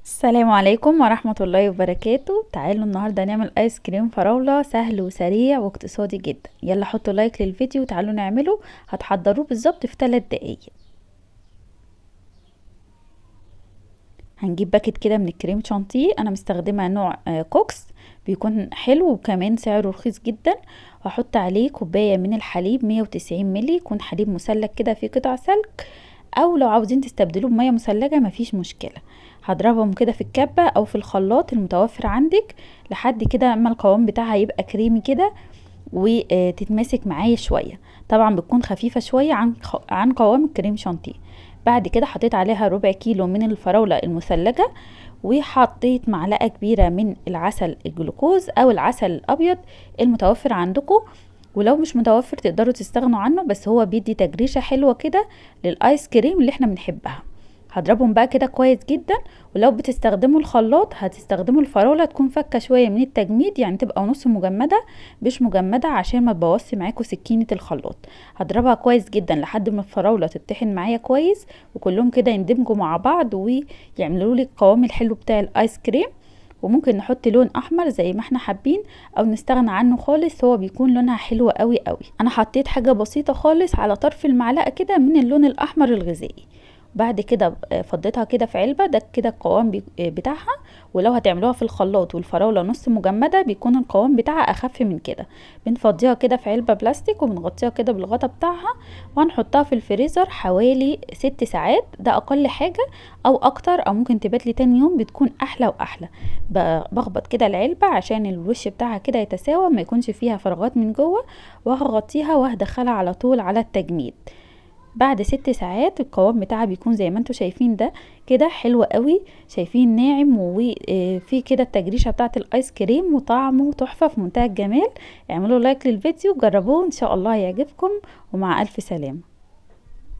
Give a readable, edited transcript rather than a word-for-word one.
السلام عليكم ورحمة الله وبركاته. تعالوا النهاردة نعمل ايس كريم فراولة سهل وسريع واقتصادي جدا. يلا حطوا لايك للفيديو وتعالوا نعمله. هتحضروه بالظبط في 3 دقايق. هنجيب باكت كده من الكريم شانتيه، انا مستخدمة نوع كوكس، بيكون حلو وكمان سعره رخيص جدا. هحط عليه كوباية من الحليب 190 ملي، يكون حليب مسلك كده فيه قطع سلك، او لو عاوزين تستبدلوه بميه مثلجه مفيش مشكله. هضربهم كده في الكبه او في الخلاط المتوفر عندك لحد كده اما القوام بتاعها يبقى كريمي كده وتتماسك معايا شويه. طبعا بتكون خفيفه شويه عن قوام الكريم شانتيه. بعد كده حطيت عليها ربع كيلو من الفراوله المثلجه، وحطيت معلقه كبيره من العسل الجلوكوز او العسل الابيض المتوفر عندكم، ولو مش متوفر تقدروا تستغنوا عنه، بس هو بيدي تجريشة حلوة كده للايس كريم اللي احنا بنحبها. هضربهم بقى كده كويس جدا. ولو بتستخدموا الخلاط هتستخدموا الفراولة تكون فكة شوية من التجميد، يعني تبقى نص مجمدة مش مجمدة عشان ما تبوظش معاكم سكينة الخلاط. هضربها كويس جدا لحد ما الفراولة تطحن معايا كويس وكلهم كده يندمجوا مع بعض ويعملوا لي القوام الحلو بتاع الايس كريم. وممكن نحط لون احمر زي ما احنا حابين او نستغنى عنه خالص، هو بيكون لونها حلو قوي قوي. انا حطيت حاجة بسيطة خالص على طرف المعلقة كده من اللون الاحمر الغذائي. بعد كده فضيتها كده في علبة، ده كده القوام بتاعها. ولو هتعملوها في الخلاط والفراولة نص مجمدة بيكون القوام بتاعها اخف من كده. بنفضيها كده في علبة بلاستيك وبنغطيها كده بالغطا بتاعها، وهنحطها في الفريزر حوالي 6 ساعات، ده اقل حاجة، او اكتر، او ممكن تبات لي تاني يوم بتكون احلى واحلى. بخبط كده العلبة عشان الوش بتاعها كده يتساوى ما يكونش فيها فراغات من جوه، وهغطيها وهدخلها على طول على التجميد. بعد 6 ساعات القوام بتاعها بيكون زي ما انتوا شايفين ده كده حلو قوي. شايفين ناعم وفي كده التجريشة بتاعت الايس كريم وطعمه تحفة في منتهى الجمال. اعملوا لايك للفيديو، جربوه ان شاء الله يعجبكم، ومع الف سلامة.